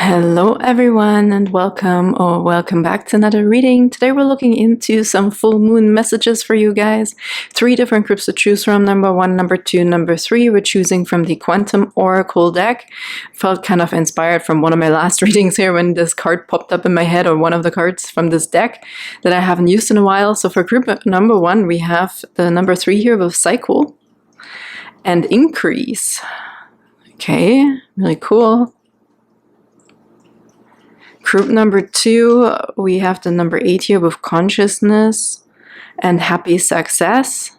Hello everyone and welcome back to another reading. Today we're looking into some full moon messages for you guys. 3 different groups to choose from, number 1, number 2, number 3. We're choosing from the Quantum Oracle deck. Felt kind of inspired from one of my last readings here when this card popped up in my head, or one of the cards from this deck that I haven't used in a while. So for group number 1 we have the number 3 here with Cycle and Increase. Okay, really cool. Group number 2, we have the number 8 here with Consciousness and Happy Success.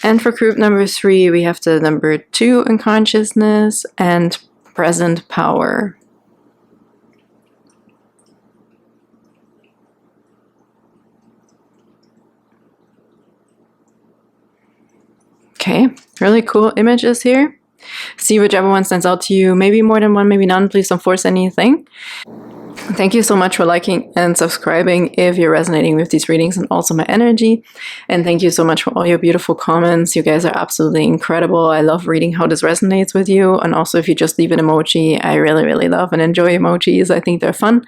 And for group number 3, we have the number 2 in Consciousness and Present Power. Okay, really cool images here. See whichever one stands out to you. Maybe more than one, maybe none. Please don't force anything. Thank you so much for liking and subscribing if you're resonating with these readings and also my energy. And thank you so much for all your beautiful comments. You guys are absolutely incredible. I love reading how this resonates with you. And also if you just leave an emoji, I really love and enjoy emojis. I think they're fun.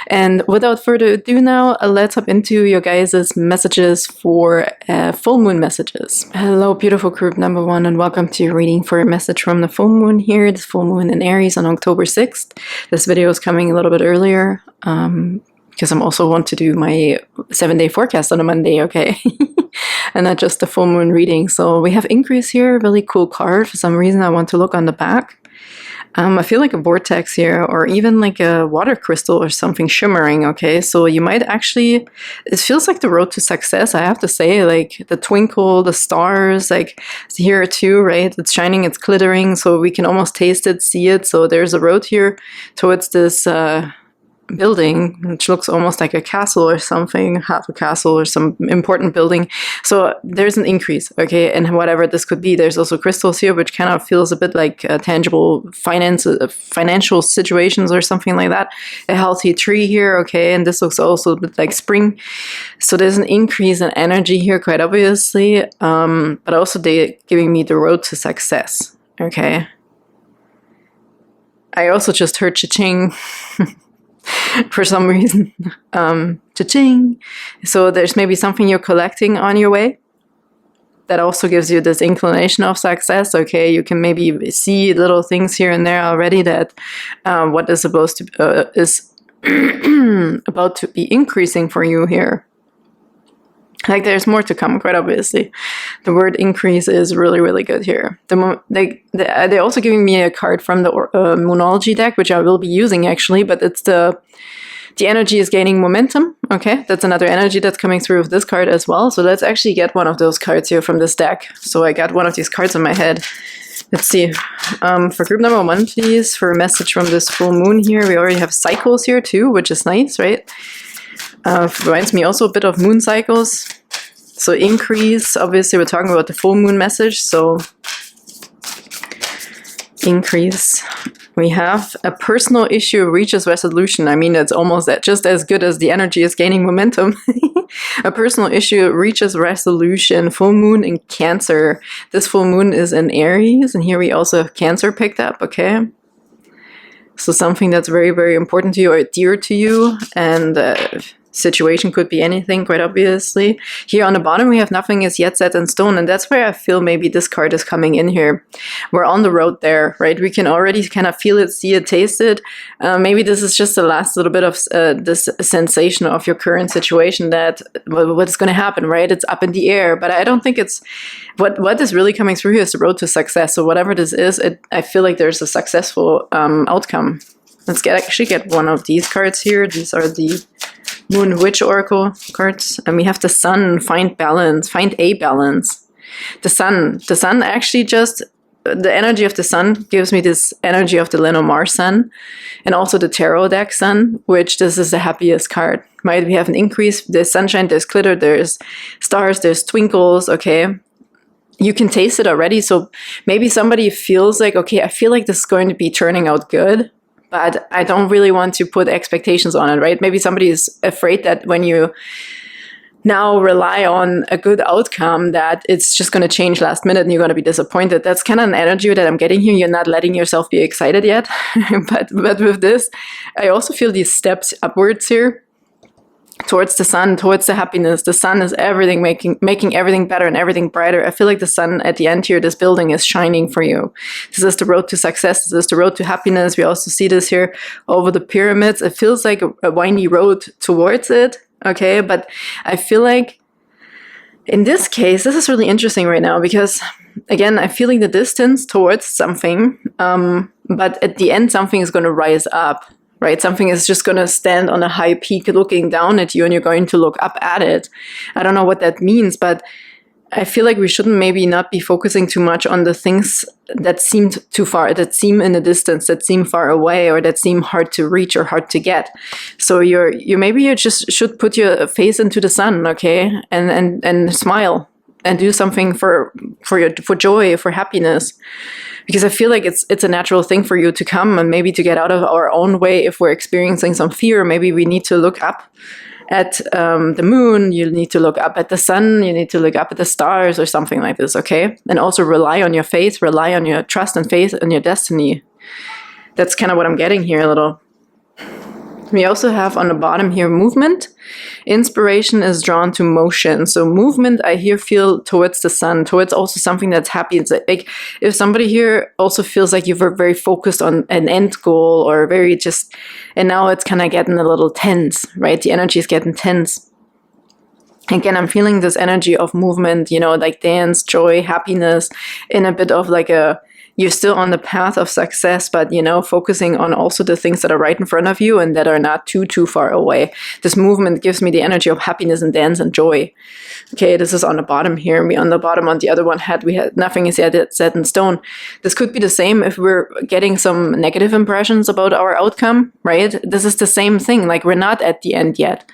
And without further ado now, let's hop into your guys' messages for full moon messages. Hello, beautiful group number 1, and welcome to your reading for a message from the full moon here. This full moon in Aries on October 6th. This video is coming a little bit earlier. Because I'm also want to do my 7-day forecast on a Monday, okay? And not just the full moon reading. So we have Increase here, really cool card. For some reason I want to look on the back. I feel like a vortex here, or even like a water crystal or something shimmering, okay? So you might actually, it feels like the road to success, I have to say, like the twinkle, the stars, like here too, right? It's shining, it's glittering, so we can almost taste it, see it. So there's a road here towards this building, which looks almost like a castle or something, half a castle or some important building. So there's an increase, okay, and whatever this could be. There's also crystals here, which kind of feels a bit like tangible financial situations or something like that. A healthy tree here, okay, and this looks also a bit like spring. So there's an increase in energy here, quite obviously, but also they're giving me the road to success, okay. I also just heard cha-ching. For some reason, cha-ching. So there's maybe something you're collecting on your way that also gives you this inclination of success. Okay, you can maybe see little things here and there already that what is supposed to is about to be increasing for you here. Like there's more to come, quite obviously. The word increase is really good here. They're also giving me a card from the Moonology deck, which I will be using actually, but it's the energy is gaining momentum. Okay, that's another energy that's coming through with this card as well. So let's actually get one of those cards here from this deck. So I got one of these cards in my head. Let's see. For group number 1, please, for a message from this full moon here. We already have cycles here too, which is nice, right? Reminds me also a bit of moon cycles. So Increase, obviously we're talking about the full moon message, so Increase. We have a personal issue reaches resolution. I mean, it's almost just as good as the energy is gaining momentum. A personal issue reaches resolution. Full moon in Cancer. This full moon is in Aries, and here we also have Cancer picked up, okay? So something that's very important to you or dear to you, and situation could be anything, quite obviously. Here on the bottom we have nothing is yet set in stone, and that's where I feel maybe this card is coming in here. We're on the road there, right? We can already kind of feel it, see it, taste it. Maybe this is just the last little bit of this sensation of your current situation, that what's going to happen, right? It's up in the air, but I don't think it's what is really coming through here is the road to success. So whatever this is, I feel like there's a successful outcome. Let's actually get one of these cards here. These are the Moonology Oracle cards. And we have the Sun, find balance, find a balance. The Sun actually just, the energy of the Sun gives me this energy of the Lenormand Sun, and also the Tarot deck Sun, which this is the happiest card. Right? We have an increase, there's sunshine, there's glitter, there's stars, there's twinkles, okay? You can taste it already, so maybe somebody feels like, okay, I feel like this is going to be turning out good, but I don't really want to put expectations on it, right? Maybe somebody is afraid that when you now rely on a good outcome that it's just going to change last minute and you're going to be disappointed. That's kind of an energy that I'm getting here. You're not letting yourself be excited yet. but with this, I also feel these steps upwards here towards the sun, towards the happiness. The sun is everything, making everything better and everything brighter. I feel like the sun at the end here, this building is shining for you. This is the road to success. This is the road to happiness. We also see this here over the pyramids. It feels like a windy road towards it. Okay, but I feel like in this case, this is really interesting right now because, again, I'm feeling the distance towards something, but at the end, something is going to rise up, right? Something is just going to stand on a high peak looking down at you and you're going to look up at it. I don't know what that means, but I feel like we shouldn't maybe not be focusing too much on the things that seemed too far, that seem in the distance, that seem far away, or that seem hard to reach or hard to get. So you just should put your face into the sun, okay, and smile and do something for joy, for happiness, because I feel like it's a natural thing for you to come and maybe to get out of our own way. If we're experiencing some fear, maybe we need to look up at the moon, you need to look up at the sun, you need to look up at the stars or something like this, okay? And also rely on your faith, rely on your trust and faith and your destiny. That's kind of what I'm getting here a little. We also have on the bottom here movement. Inspiration is drawn to motion. So movement, I here feel towards the sun, towards also something that's happy. It's like if somebody here also feels like you're very focused on an end goal or very just, and now it's kind of getting a little tense, right? The energy is getting tense. Again, I'm feeling this energy of movement, like dance, joy, happiness, in a bit of like you're still on the path of success, but, focusing on also the things that are right in front of you and that are not too far away. This movement gives me the energy of happiness and dance and joy. Okay, this is on the bottom here. We on the bottom on the other one we had nothing is yet set in stone. This could be the same if we're getting some negative impressions about our outcome, right? This is the same thing. Like we're not at the end yet.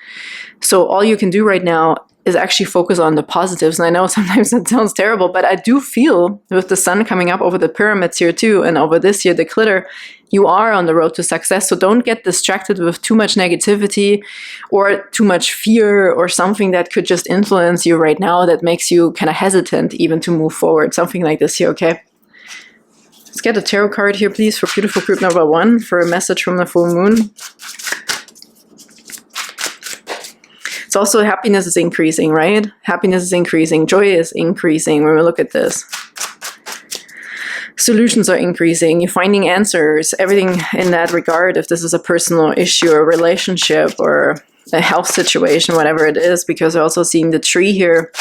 So all you can do right now is actually focus on the positives. And I know sometimes that sounds terrible, but I do feel with the sun coming up over the pyramids here too, and over this here, the glitter, you are on the road to success. So don't get distracted with too much negativity or too much fear or something that could just influence you right now that makes you kind of hesitant even to move forward. Something like this here, okay? Let's get a tarot card here, please, for beautiful group number 1 for a message from the full moon. It's also happiness is increasing, right? Happiness is increasing. Joy is increasing when we look at this. Solutions are increasing. You're finding answers. Everything in that regard, if this is a personal issue or relationship or a health situation, whatever it is, because we're also seeing the tree here.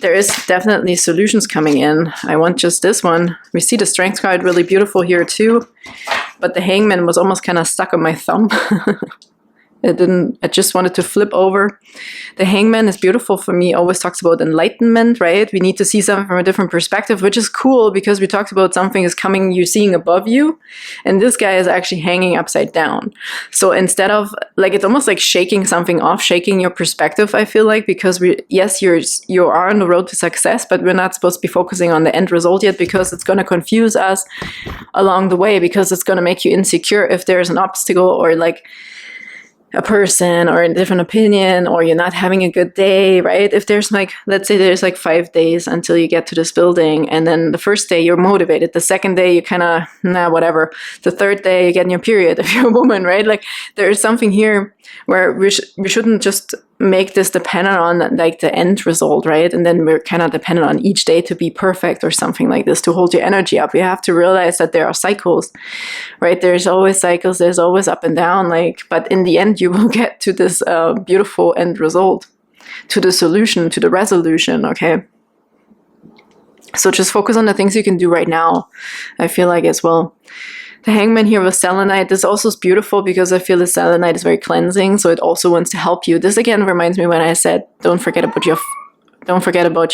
There is definitely solutions coming in. I want just this one. We see the strength card really beautiful here too. But the hangman was almost kind of stuck on my thumb. I just wanted to flip over. The hangman is beautiful for me. Always talks about enlightenment, right? We need to see something from a different perspective, which is cool because we talked about something is coming, you're seeing above you. And this guy is actually hanging upside down. So instead of, like, it's almost like shaking something off, shaking your perspective, I feel like, because you are on the road to success, but we're not supposed to be focusing on the end result yet because it's going to confuse us along the way, because it's going to make you insecure if there's an obstacle or like a person or a different opinion, or you're not having a good day, right? If there's like, let's say there's like 5 days until you get to this building, and then the first day you're motivated, the second day you kind of, whatever. The third day you're getting your period if you're a woman, right? Like there's something here where we shouldn't just make this dependent on like the end result, right? And then we're kind of dependent on each day to be perfect or something like this to hold your energy up. You have to realize that there are cycles, right? There's always cycles, there's always up and down, like, but in the end you will get to this beautiful end result, to the solution, to the resolution, okay? So just focus on the things you can do right now, I feel like, as well. The hangman here with selenite, this also is beautiful because I feel the selenite is very cleansing, so it also wants to help you. This again reminds me when I said, don't forget about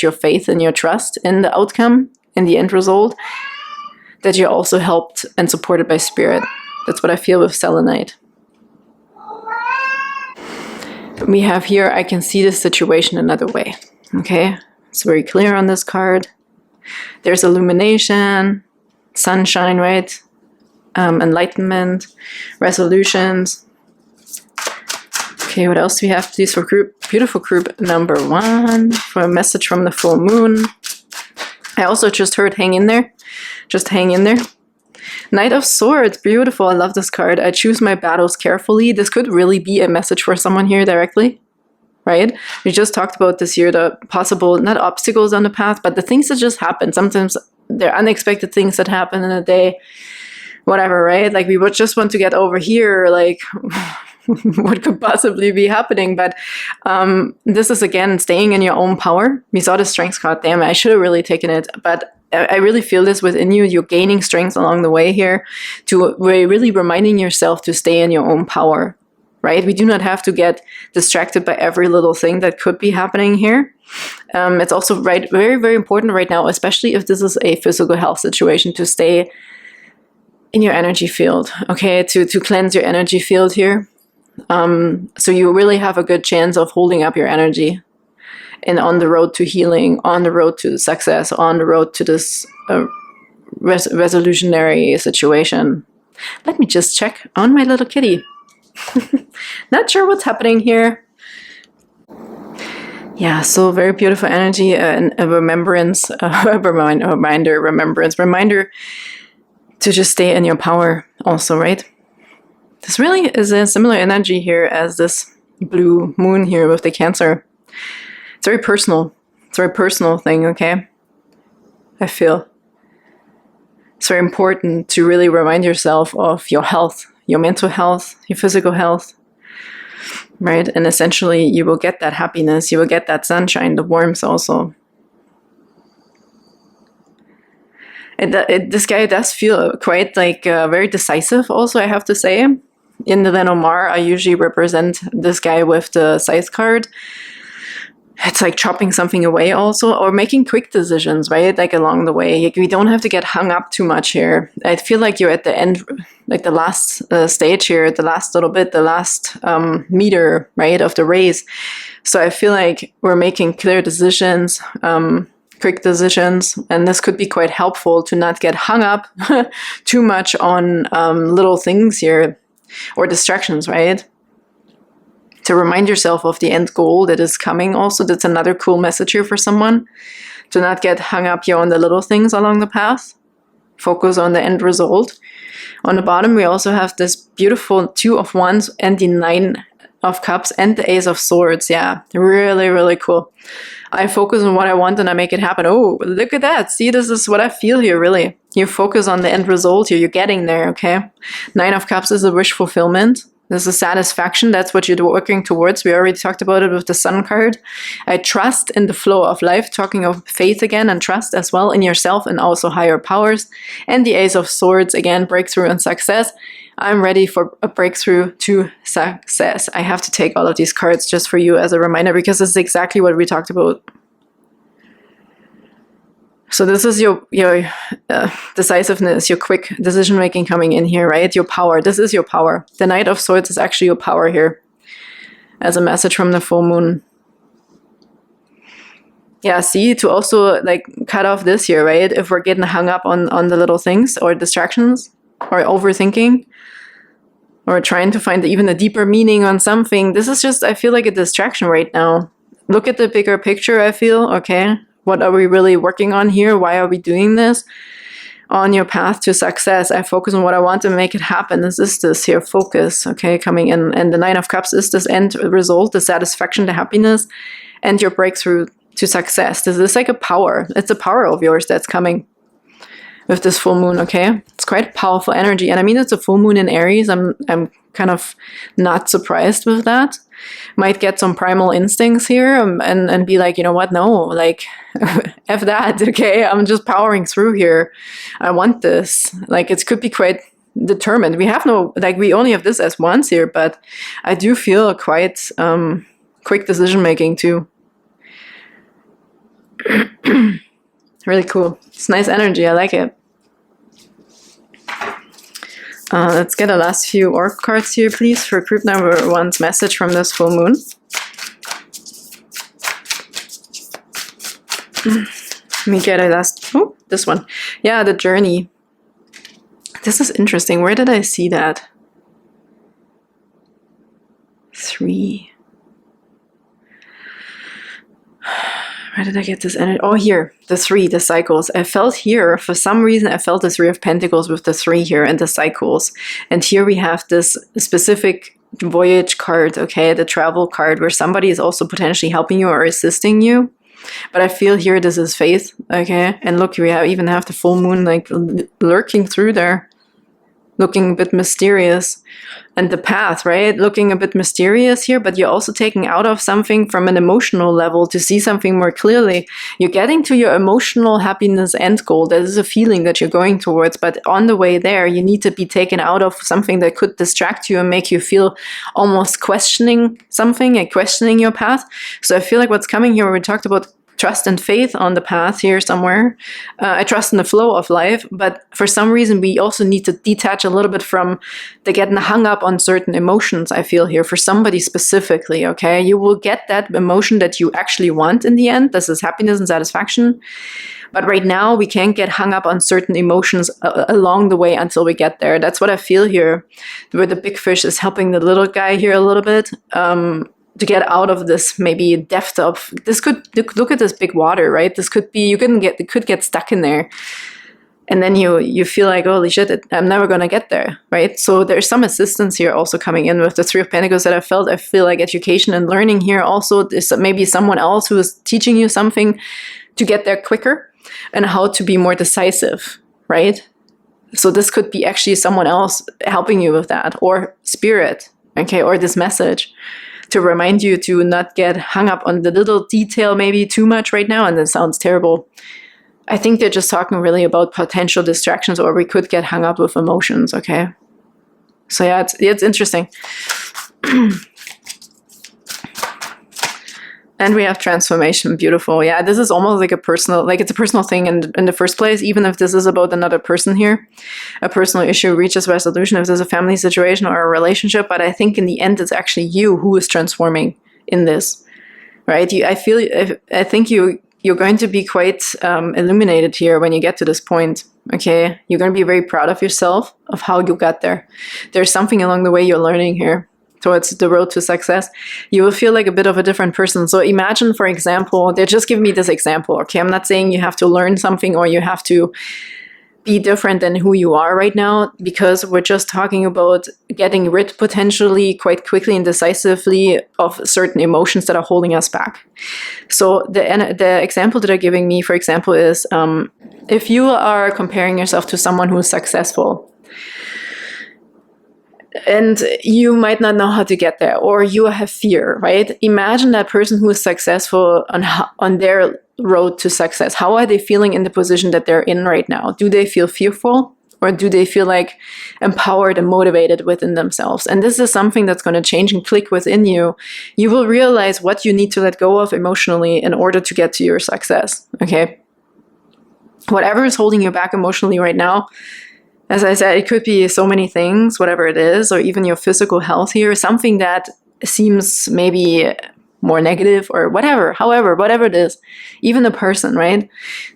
your faith and your trust in the outcome, in the end result, that you're also helped and supported by spirit. That's what I feel with selenite. We have here, I can see this situation another way. Okay, it's very clear on this card. There's illumination, sunshine, right? Enlightenment, resolutions. Okay, what else do we have, please, for beautiful group number 1, for a message from the full moon? I also just heard hang in there. Just hang in there. Knight of Swords, beautiful. I love this card. I choose my battles carefully. This could really be a message for someone here directly, right? We just talked about this here, the possible, not obstacles on the path, but the things that just happen. Sometimes they're unexpected things that happen in a day, whatever, right? Like we would just want to get over here, like what could possibly be happening? But this is, again, staying in your own power. We saw the strength card. Damn, I should have really taken it. But I really feel this within you. You're gaining strength along the way here, to really reminding yourself to stay in your own power, right? We do not have to get distracted by every little thing that could be happening here. It's also very, very important right now, especially if this is a physical health situation, to stay in your energy field, okay? To cleanse your energy field here. So you really have a good chance of holding up your energy and on the road to healing, on the road to success, on the road to this resolutionary situation. Let me just check on my little kitty. Not sure what's happening here. Yeah, so very beautiful energy and a remembrance, reminder to just stay in your power also, right? This really is a similar energy here as this blue moon here with the Cancer. It's very personal. It's a very personal thing, okay? I feel it's very important to really remind yourself of your health, your mental health, your physical health, right? And essentially you will get that happiness, you will get that sunshine, the warmth also. This guy does feel quite like very decisive also, I have to say. In the Lenormand, I usually represent this guy with the scythe card. It's like chopping something away also, or making quick decisions, right? Like along the way. Like, we don't have to get hung up too much here. I feel like you're at the end, like the last stage here, the last little bit, the last meter, right, of the race. So I feel like we're making clear decisions, quick decisions, and this could be quite helpful to not get hung up too much on little things here, or distractions, right? To remind yourself of the end goal that is coming also. That's another cool message here for someone. To not get hung up here on the little things along the path. Focus on the end result. On the bottom, we also have this beautiful 2 of Wands and the 9 of Cups and the Ace of Swords. Yeah, really, really cool. I focus on what I want and I make it happen. Oh, look at that. See, this is what I feel here, really. You focus on the end result here. You're getting there, okay? 9 of Cups is a wish fulfillment. This is satisfaction. That's what you're working towards. We already talked about it with the Sun card. I trust in the flow of life, talking of faith again, and trust as well in yourself and also higher powers. And the Ace of Swords, again, breakthrough and success. I'm ready for a breakthrough to success. I have to take all of these cards just for you as a reminder, because this is exactly what we talked about. So this is your decisiveness, your quick decision-making coming in here, right? Your power. This is your power. The Knight of Swords is actually your power here as a message from the full moon. Yeah, see, to also like cut off this here, right? If we're getting hung up on the little things or distractions or overthinking or trying to find even a deeper meaning on something, this is just, I feel like a distraction right now. Look at the bigger picture, I feel, okay? What are we really working on here? Why are we doing this? On your path to success, I focus on what I want to make it happen. This here, focus, okay, coming in. And the 9 of Cups is this end result, the satisfaction, the happiness, and your breakthrough to success. This is like a power. It's a power of yours that's coming with this full moon, okay? It's quite powerful energy. And I mean, it's a full moon in Aries. I'm kind of not surprised with that. Might get some primal instincts here and be like, you know what, no, like, F that, okay? I'm just powering through here. I want this. Like, it could be quite determined. We have no, like, we only have this as once here, but I do feel quite quick decision-making too. Really cool. It's nice energy. I like it. Let's get the last few oracle cards here, please, for group number 1's message from this full moon. Let me get a last, oh, this one. Yeah, the journey. This is interesting. Where did I see that? 3. Where did I get this energy? Oh, here, the 3, the cycles. I felt here, for some reason, I felt the 3 of Pentacles with the 3 here and the cycles. And here we have this specific voyage card, okay, the travel card, where somebody is also potentially helping you or assisting you. But I feel here this is faith, okay? And look, we even have the full moon like lurking through there, looking a bit mysterious. And the path, right? Looking a bit mysterious here, but you're also taking out of something from an emotional level to see something more clearly. You're getting to your emotional happiness end goal. That is a feeling that you're going towards, but on the way there, you need to be taken out of something that could distract you and make you feel almost questioning something and questioning your path. So I feel like what's coming here, we talked about trust and faith on the path here somewhere. I trust in the flow of life, but for some reason we also need to detach a little bit from the getting hung up on certain emotions. I feel here for somebody specifically, okay? You will get that emotion that you actually want in the end. This is happiness and satisfaction. But right now we can't get hung up on certain emotions along the way until we get there. That's what I feel here, where the big fish is helping the little guy here a little bit. To get out of this maybe depth of this. Could look at this big water, right? This could be, you could get stuck in there, and then you feel like, holy shit, I'm never gonna get there, right? So there's some assistance here also coming in with the 3 of Pentacles that I felt. I feel like education and learning here also is maybe someone else who is teaching you something to get there quicker and how to be more decisive, right? So this could be actually someone else helping you with that, or spirit, okay, or this message to remind you to not get hung up on the little detail maybe too much right now. And that sounds terrible. I think they're just talking really about potential distractions, or we could get hung up with emotions, okay? So yeah, it's interesting. And we have transformation, beautiful. Yeah, this is almost like it's a personal thing in the first place, even if this is about another person here. A personal issue reaches resolution if there's a family situation or a relationship, but I think in the end, it's actually you who is transforming in this, right? I think you're going to be quite illuminated here when you get to this point, okay? You're going to be very proud of yourself, of how you got there. There's something along the way you're learning here towards the road to success. You will feel like a bit of a different person. So imagine, for example, they just give me this example, okay? I'm not saying you have to learn something or you have to be different than who you are right now, because we're just talking about getting rid potentially quite quickly and decisively of certain emotions that are holding us back. So the example that they're giving me, for example, is if you are comparing yourself to someone who is successful, and you might not know how to get there, or you have fear, right? Imagine that person who is successful on their road to success. How are they feeling in the position that they're in right now? Do they feel fearful, or do they feel like empowered and motivated within themselves? And this is something that's going to change and click within you. You will realize what you need to let go of emotionally in order to get to your success, okay? Whatever is holding you back emotionally right now, as I said, it could be so many things, whatever it is, or even your physical health here, something that seems maybe more negative or whatever, however, whatever it is, even a person, right?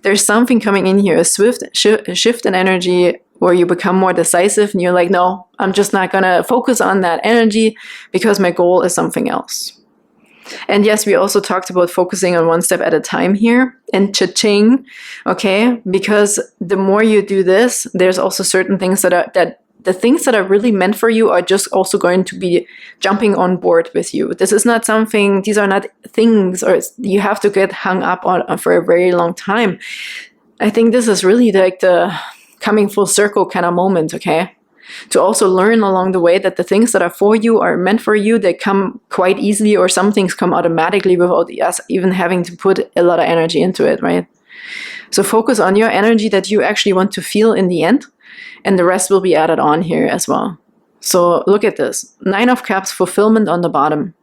There's something coming in here, a swift shift in energy where you become more decisive and you're like, no, I'm just not going to focus on that energy because my goal is something else. And yes, we also talked about focusing on one step at a time here, and cha-ching, okay? Because the more you do this, there's also certain things that the things that are really meant for you are just also going to be jumping on board with you. This is not something, these are not things, or you have to get hung up on for a very long time. I think this is really like the coming full circle kind of moment, okay? To also learn along the way that the things that are for you are meant for you. They come quite easily, or some things come automatically without us even having to put a lot of energy into it, right? So focus on your energy that you actually want to feel in the end, and the rest will be added on here as well. So look at this. 9 of Cups, fulfillment on the bottom.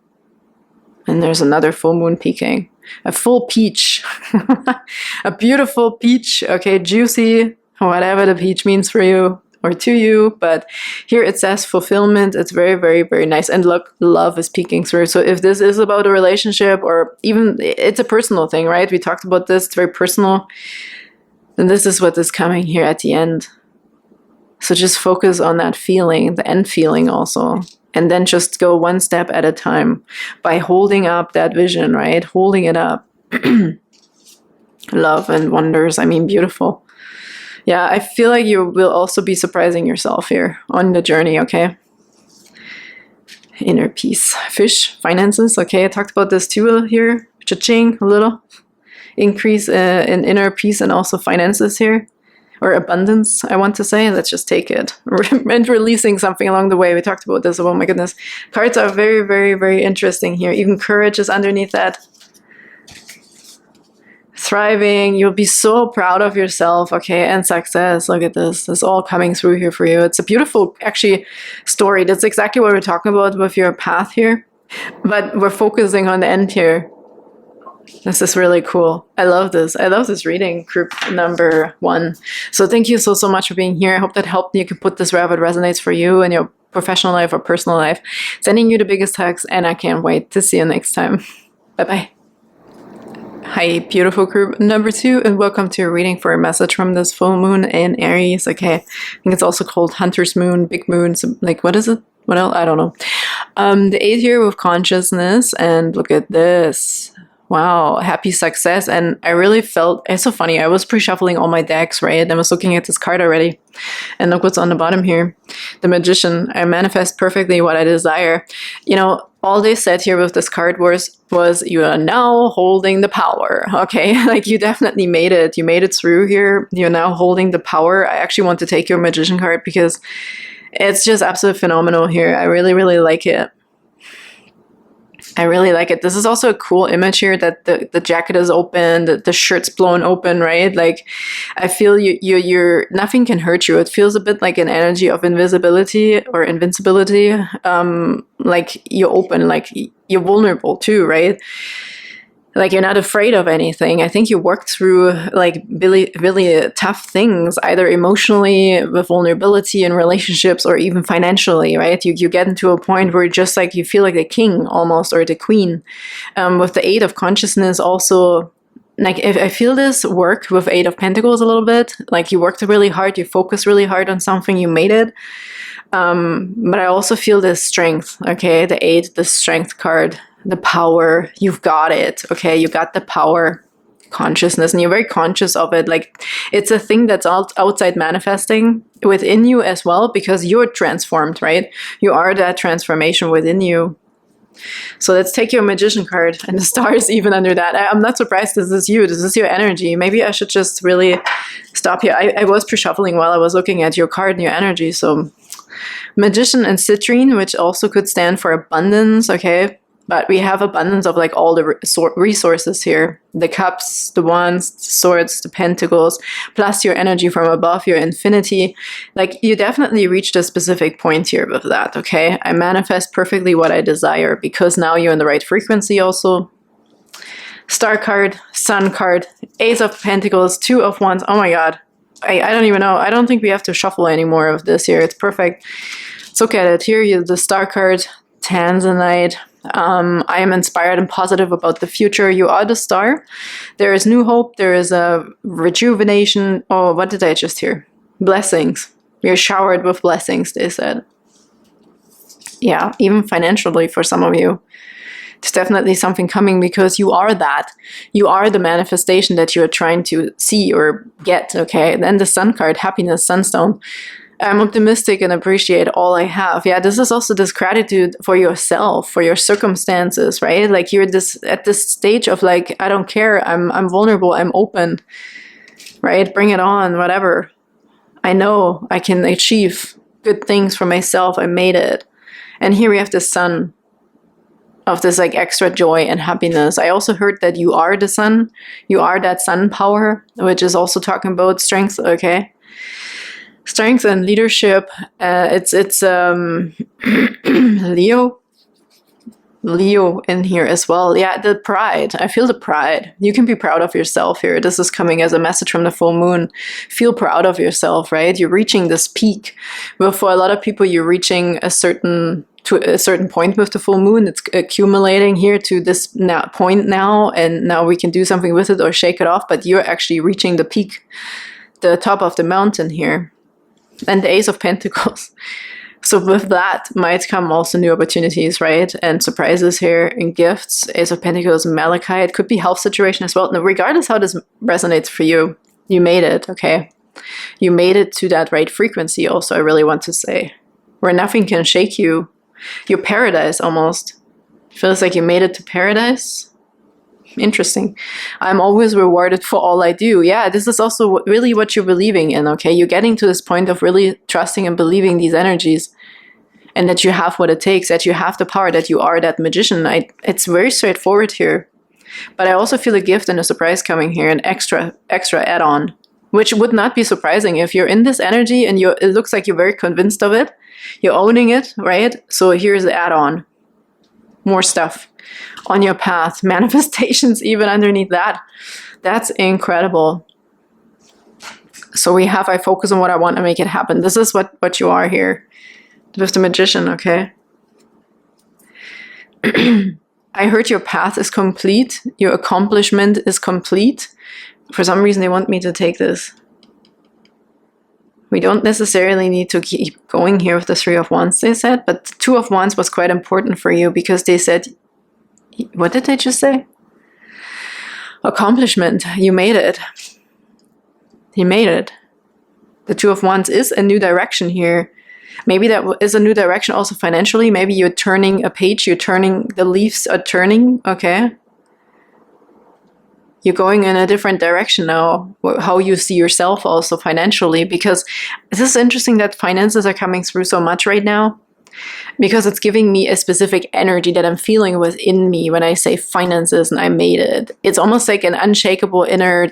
And there's another full moon peaking. A full peach. A beautiful peach, okay, juicy, whatever the peach means for you or to you, but here it says fulfillment. It's very, very, very nice. And look, love is peeking through. So if this is about a relationship, or even it's a personal thing, right? We talked about this, it's very personal. And this is what is coming here at the end. So just focus on that feeling, the end feeling also. and then just go one step at a time by holding up that vision, right? Holding it up. Love and wonders. I mean, beautiful. Yeah, I feel like you will also be surprising yourself here on the journey, okay? Inner peace. Fish, finances, okay? I talked about this too here. Cha-ching, a little. Increase in inner peace and also finances here. Or abundance, I want to say. Let's just take it. And releasing something along the way. We talked about this. Oh my goodness. Cards are very, very, very interesting here. Even courage is underneath that. Thriving. You'll be so proud of yourself. Okay. And success. Look at this. It's all coming through here for you. It's a beautiful, actually, story. That's exactly what we're talking about with your path here. But we're focusing on the end here. This is really cool. I love this. I love this reading, group number 1. So thank you so much for being here. I hope that helped. You can put this wherever it resonates for you in your professional life or personal life. Sending you the biggest hugs, and I can't wait to see you next time. Bye-bye. Hi, beautiful group number 2, and welcome to a reading for a message from this full moon in Aries. Okay, I think it's also called Hunter's Moon, Big Moon, so like what is it? What else? I don't know. The 8 here with consciousness, and look at this. Wow, happy success. And I really felt, it's so funny, I was pre-shuffling all my decks, right? And I was looking at this card already. And look what's on the bottom here. The Magician. I manifest perfectly what I desire. You know, all they said here with this card was you are now holding the power. Okay, like you definitely made it. You made it through here. You're now holding the power. I actually want to take your Magician card because it's just absolutely phenomenal here. I really, really like it. I really like it. This is also a cool image here that the jacket is open, the shirt's blown open, right? Like, I feel you're nothing can hurt you. It feels a bit like an energy of invisibility or invincibility. Like you're open, like you're vulnerable too, right? Like you're not afraid of anything. I think you worked through like really, really tough things, either emotionally with vulnerability in relationships or even financially, right? You get into a point where just like you feel like the king almost or the queen. With the 8 of consciousness also, like if I feel this work with 8 of Pentacles a little bit, like you worked really hard, you focused really hard on something, you made it. But I also feel this strength, okay? The 8, the strength card. The power, you've got it, okay? You got the power, consciousness, and you're very conscious of it. Like, it's a thing that's outside manifesting within you as well, because you're transformed, right? You are that transformation within you. So let's take your Magician card, and the stars even under that. I'm not surprised this is you. This is your energy. Maybe I should just really stop here. I was pre-shuffling while I was looking at your card and your energy. So Magician and Citrine, which also could stand for abundance, okay? But we have abundance of like all the resources here. The cups, the wands, the swords, the pentacles, plus your energy from above, your infinity. Like you definitely reached a specific point here with that, okay? I manifest perfectly what I desire because now you're in the right frequency also. Star card, Sun card, Ace of Pentacles, 2 of Wands. Oh my God. I don't even know. I don't think we have to shuffle any more of this here. It's perfect. Let's look at it. Here you the Star card, Tanzanite. I am inspired and positive about the future. You are the star. There is new hope. There is a rejuvenation. Oh, what did I just hear? Blessings. You're showered with blessings, they said. Yeah, even financially for some of you. It's definitely something coming because you are that. You are the manifestation that you're trying to see or get, okay? And then the Sun card, happiness, sunstone. I'm optimistic and appreciate all I have. Yeah, this is also this gratitude for yourself, for your circumstances, right? Like you're at this stage of like, I don't care. I'm vulnerable. I'm open, right? Bring it on, whatever. I know I can achieve good things for myself. I made it. And here we have the Sun of this like extra joy and happiness. I also heard that you are the sun. You are that sun power, which is also talking about strength, okay? Strength and leadership. It's Leo in here as well. Yeah, the pride. I feel the pride. You can be proud of yourself here. This is coming as a message from the full moon. Feel proud of yourself, right? You're reaching this peak. Well, for a lot of people, you're reaching a certain point with the full moon. It's accumulating here to this point now, and now we can do something with it or shake it off, but you're actually reaching the peak, the top of the mountain here. And the Ace of Pentacles. So with that might come also new opportunities, right? And surprises here and gifts. Ace of Pentacles, Malachite. It could be health situation as well. Now, regardless how this resonates for you, you made it, okay? You made it to that right frequency also, I really want to say. Where nothing can shake you. Your paradise almost. Feels like you made it to paradise. Interesting. I'm always rewarded for all I do. Yeah, this is also really what you're believing in, okay? You're getting to this point of really trusting and believing these energies, and that you have what it takes, that you have the power, that you are that magician. It's very straightforward here. But I also feel a gift and a surprise coming here, an extra add-on, which would not be surprising if you're in this energy and it looks like you're very convinced of it. You're owning it, right? So here's the add-on. More stuff on your path, manifestations even underneath that. That's incredible. So we have, I focus on what I want to make it happen. This is what you are here with the magician, okay? I heard your path is complete. Your accomplishment is complete. For some reason, they want me to take this. We don't necessarily need to keep going here with the Three of Wands, they said, but the Two of Wands was quite important for you because they said, what did they just say? Accomplishment. You made it. You made it. The Two of Wands is a new direction here. Maybe that is a new direction also financially. Maybe you're turning a page, the leaves are turning, okay? You're going in a different direction now, how you see yourself also financially, because this is interesting that finances are coming through so much right now, because it's giving me a specific energy that I'm feeling within me when I say finances and I made it. It's almost like an unshakable inner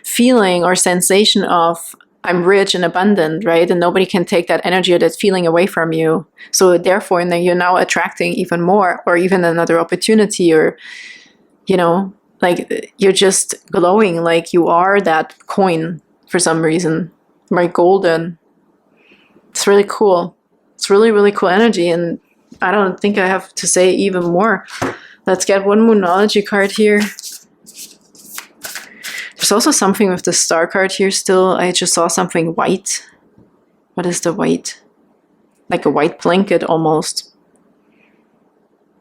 feeling or sensation of I'm rich and abundant, right? And nobody can take that energy or that feeling away from you. So therefore, you're now attracting even more, or even another opportunity, or, you know, like you're just glowing like you are that coin for some reason, right? Golden. It's really cool. It's really, really cool energy. And I don't think I have to say even more. Let's get one Moonology card here. There's also something with the Star card here still. I just saw something white. What is the white? Like a white blanket almost.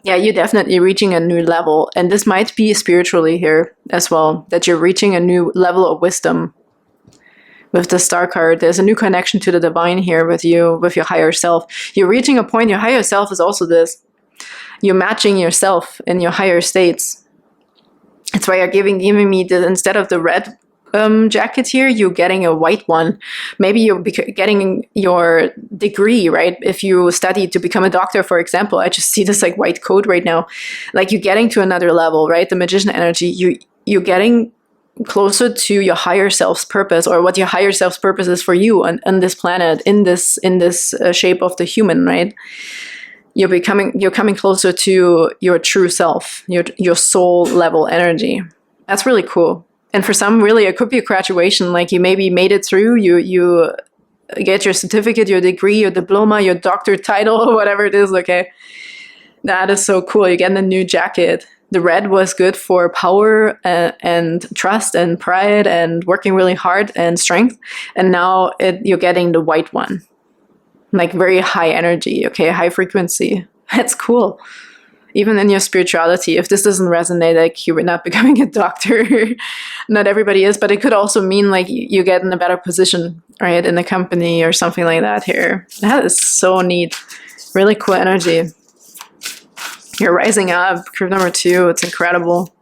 Yeah, you're definitely reaching a new level. And this might be spiritually here as well, that you're reaching a new level of wisdom. With the Star card, there's a new connection to the divine here with you, with your higher self. You're reaching a point, your higher self is also this. You're matching yourself in your higher states. That's why you're giving me the, instead of the red jacket here, you're getting a white one. Maybe you're getting your degree, right? If you study to become a doctor, for example, I just see this like white coat right now. Like you're getting to another level, right? The magician energy, you're getting closer to your higher self's purpose, or what your higher self's purpose is for you on this planet, in this shape of the human, right? You're coming closer to your true self, your soul level energy. That's really cool. And for some, really, it could be a graduation. Like you maybe made it through. You get your certificate, your degree, your diploma, your doctor title, or whatever it is. Okay, that is so cool. You get a new jacket. The red was good for power and trust and pride and working really hard and strength. And now you're getting the white one. Like very high energy, okay, high frequency. That's cool. Even in your spirituality, if this doesn't resonate, like you're not becoming a doctor, not everybody is, but it could also mean like you get in a better position, right, in the company or something like that here. That is so neat. Really cool energy. You're rising up, group number 2, it's incredible.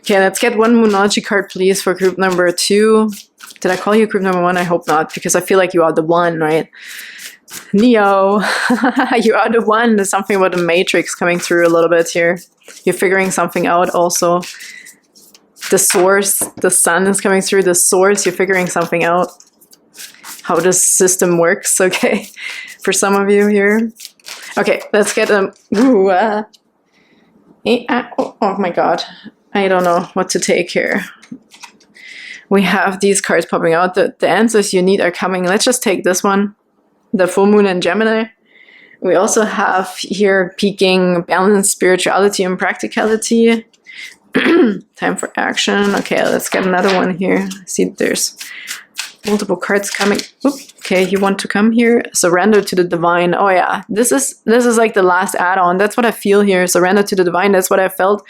Okay, let's get one Moonology card, please, for group number 2. Did I call you group number 1? I hope not, because I feel like you are the one, right? Neo, you are the one. There's something about the matrix coming through a little bit here. You're figuring something out also. The source, the sun is coming through the source. You're figuring something out. How this system works, okay? For some of you here. Okay, let's get them. Oh my god. I don't know what to take here. We have these cards popping out. The answers you need are coming. Let's just take this one. The full moon in Gemini. We also have here peaking balance, spirituality, and practicality. Time for action. Okay, let's get another one here. See, there's Multiple cards coming. Oop. Okay, you want to come here? Surrender to the divine. Oh yeah, this is like the last add-on. That's what I feel here. Surrender to the divine. That's what I felt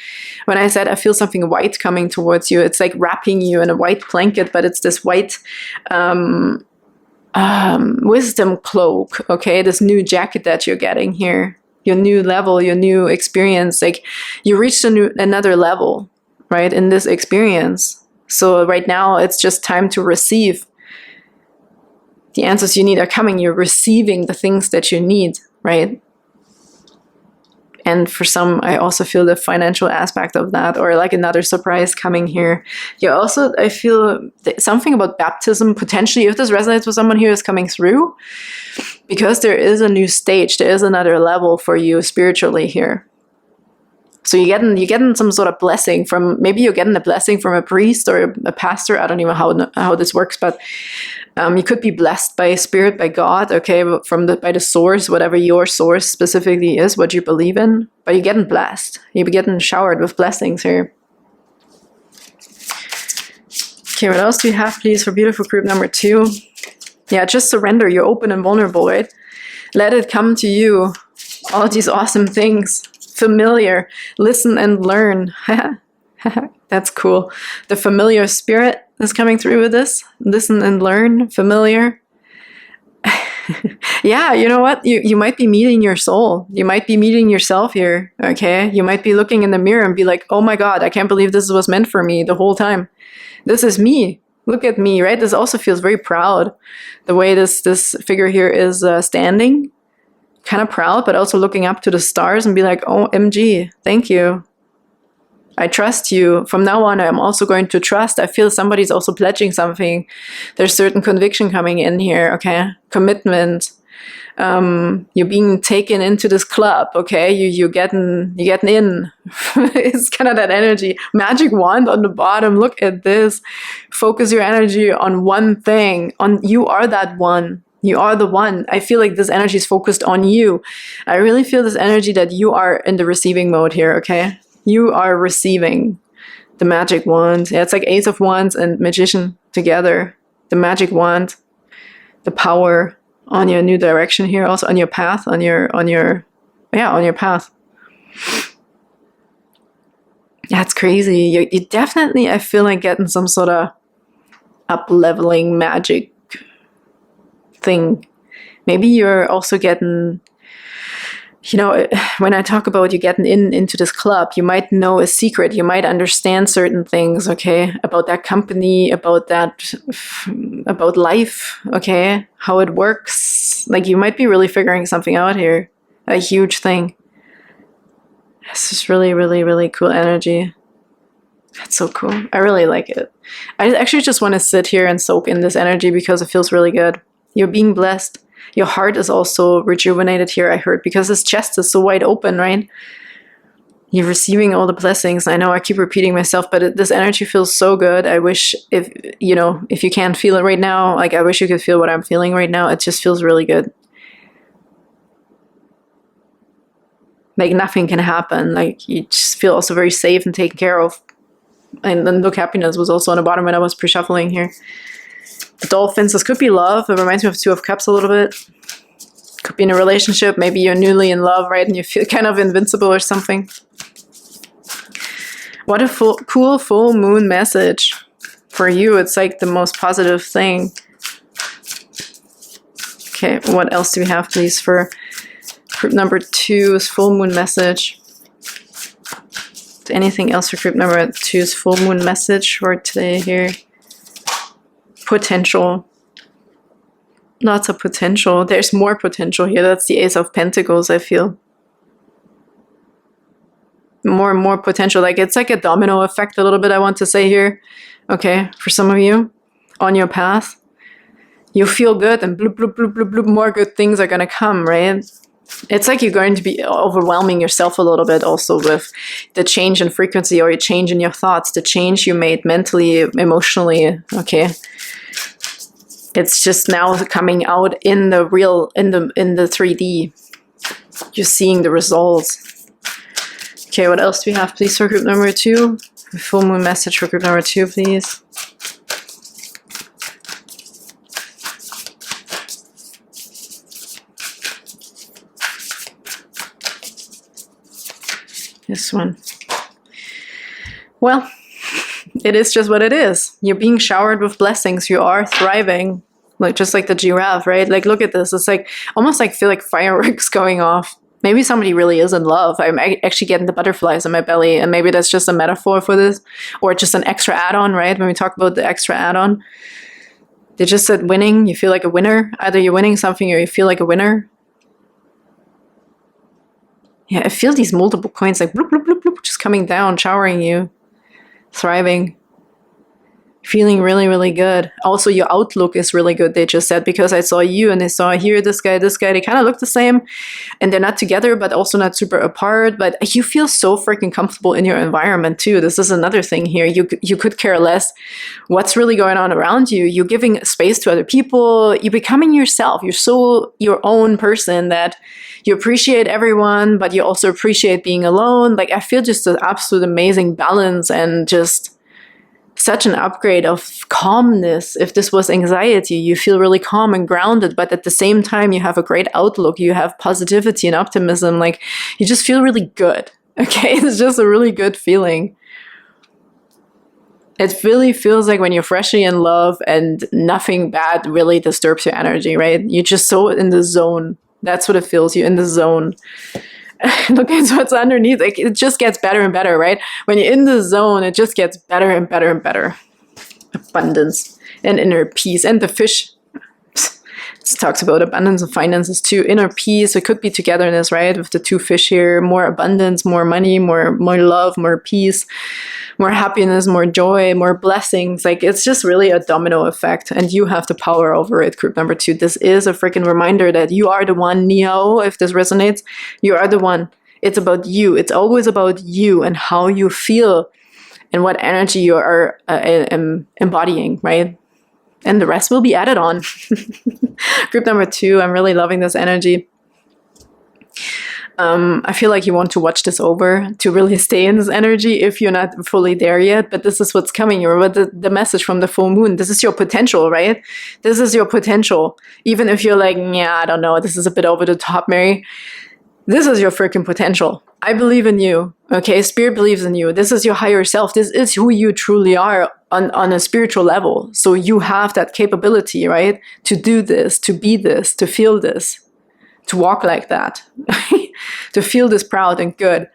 when I said I feel something white coming towards you. It's like wrapping you in a white blanket, but it's this white wisdom cloak. Okay, this new jacket that you're getting here. Your new level, your new experience. Like you reached another level, right, in this experience. So right now it's just time to receive. The answers you need are coming. You're receiving the things that you need, right? And for some, I also feel the financial aspect of that, or like another surprise coming here. You also, I feel something about baptism, potentially, if this resonates with someone here, is coming through, because there is a new stage. There is another level for you spiritually here. So you're getting some sort of blessing from, maybe you're getting a blessing from a priest or a pastor. I don't even know how this works, but you could be blessed by spirit, by God, okay, by the source, whatever your source specifically is, what you believe in. But you're getting blessed. You're getting showered with blessings here. Okay, what else do you have, please, for beautiful group number 2? Yeah, just surrender. You're open and vulnerable, right? Let it come to you. All these awesome things. Familiar. Listen and learn. That's cool. The familiar spirit is coming through with this. Listen and learn. Familiar. Yeah, you know what? You might be meeting your soul. You might be meeting yourself here, okay? You might be looking in the mirror and be like, oh my God, I can't believe this was meant for me the whole time. This is me. Look at me, right? This also feels very proud. The way this figure here is standing. Kind of proud, but also looking up to the stars and be like, oh, MG, thank you. I trust you. From now on, I'm also going to trust. I feel somebody's also pledging something. There's certain conviction coming in here, okay? Commitment. You're being taken into this club, okay? You're getting in. It's kind of that energy. Magic wand on the bottom. Look at this. Focus your energy on one thing. You are that one. You are the one. I feel like this energy is focused on you. I really feel this energy that you are in the receiving mode here, okay? You are receiving the magic wand. Yeah, it's like Ace of Wands and Magician together. The magic wand, the power on your new direction here, also on your path, on your path. That's crazy. You definitely, I feel like getting some sort of up-leveling magic thing. Maybe you're also getting, you know, when I talk about you getting into this club, you might know a secret. You might understand certain things, okay, about that company, about life, okay, how it works. Like you might be really figuring something out here, a huge thing. This is really, really, really cool energy. That's so cool. I really like it. I actually just want to sit here and soak in this energy because it feels really good. You're being blessed. Your heart is also rejuvenated here, I heard, because this chest is so wide open, right? You're receiving all the blessings. I know I keep repeating myself, but this energy feels so good. I wish if you can't feel it right now, like I wish you could feel what I'm feeling right now. It just feels really good. Like nothing can happen. Like you just feel also very safe and taken care of. And then look, happiness was also on the bottom when I was pre-shuffling here. The dolphins, this could be love. It reminds me of Two of Cups a little bit. Could be in a relationship. Maybe you're newly in love, right? And you feel kind of invincible or something. What a cool full moon message. For you, it's like the most positive thing. Okay, what else do we have, please, for group number 2's full moon message? Anything else for group number 2's full moon message for today here? Potential. Lots of potential. There's more potential here. That's the Ace of Pentacles, I feel. More and more potential. Like it's like a domino effect a little bit, I want to say here. Okay, for some of you on your path. You feel good and bloop, bloop, bloop, bloop, bloop, more good things are going to come, right? It's like you're going to be overwhelming yourself a little bit also with the change in frequency or a change in your thoughts, the change you made mentally, emotionally, okay? It's just now coming out in the real, in the 3D. You're seeing the results. Okay, what else do we have, please, for group number 2? Full moon message for group number 2, please. This one. Well, it is just what it is. You're being showered with blessings. You are thriving. Like just like the giraffe, right? Like look at this. It's like almost like feel like fireworks going off. Maybe somebody really is in love. I'm actually getting the butterflies in my belly, and maybe that's just a metaphor for this, or just an extra add-on, right? When we talk about the extra add-on, they just said winning. You feel like a winner. Either you're winning something or you feel like a winner. Yeah, I feel these multiple coins like bloop, bloop, bloop, bloop, just coming down, showering you, thriving. Feeling really, really good. Also, your outlook is really good, they just said, because I saw you and I saw here, this guy, they kind of look the same, and they're not together, but also not super apart, but you feel so freaking comfortable in your environment too. This is another thing here. You could care less what's really going on around you. You're giving space to other people. You're becoming yourself. You're so your own person that you appreciate everyone, but you also appreciate being alone. Like, I feel just an absolute amazing balance and just such an upgrade of calmness. If this was anxiety, you feel really calm and grounded, but at the same time, you have a great outlook. You have positivity and optimism. Like, you just feel really good. Okay, it's just a really good feeling. It really feels like when you're freshly in love and nothing bad really disturbs your energy, right? You're just so in the zone. That's what it feels. You're in the zone. Look at what's underneath. Like, it just gets better and better, right? When you're in the zone, it just gets better and better and better. Abundance and inner peace. And the fish, it talks about abundance and finances too. Inner peace, it could be togetherness, right? With the two fish here, more abundance, more money, more love, more peace, more happiness, more joy, more blessings. Like, it's just really a domino effect, and you have the power over it. Group number 2. This is a freaking reminder that you are the one, Neo, if this resonates. You are the one. It's about you. It's always about you and how you feel and what energy you are embodying, right? And the rest will be added on. Group number 2, I'm really loving this energy. I feel like you want to watch this over to really stay in this energy if you're not fully there yet, but this is what's coming. You remember the message from the full moon. This is your potential, right? This is your potential. Even if you're like, yeah, I don't know, this is a bit over the top, Mary. This is your freaking potential. I believe in you. Okay, Spirit believes in you. This is your higher self. This is who you truly are on a spiritual level. So you have that capability, right? To do this, to be this, to feel this, to walk like that, to feel this proud and good.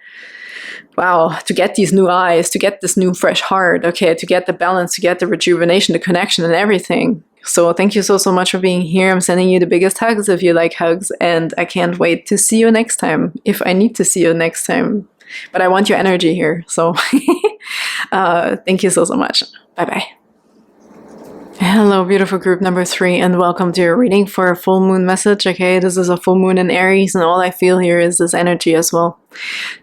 Wow, to get these new eyes, to get this new fresh heart, okay, to get the balance, to get the rejuvenation, the connection and everything. So thank you so much for being here. I'm sending you the biggest hugs if you like hugs, and I can't wait to see you next time, if I need to see you next time. But I want your energy here, so thank you so much. Bye-bye. Hello, beautiful group number 3, and welcome to your reading for a full moon message. Okay, this is a full moon in Aries, and all I feel here is this energy as well.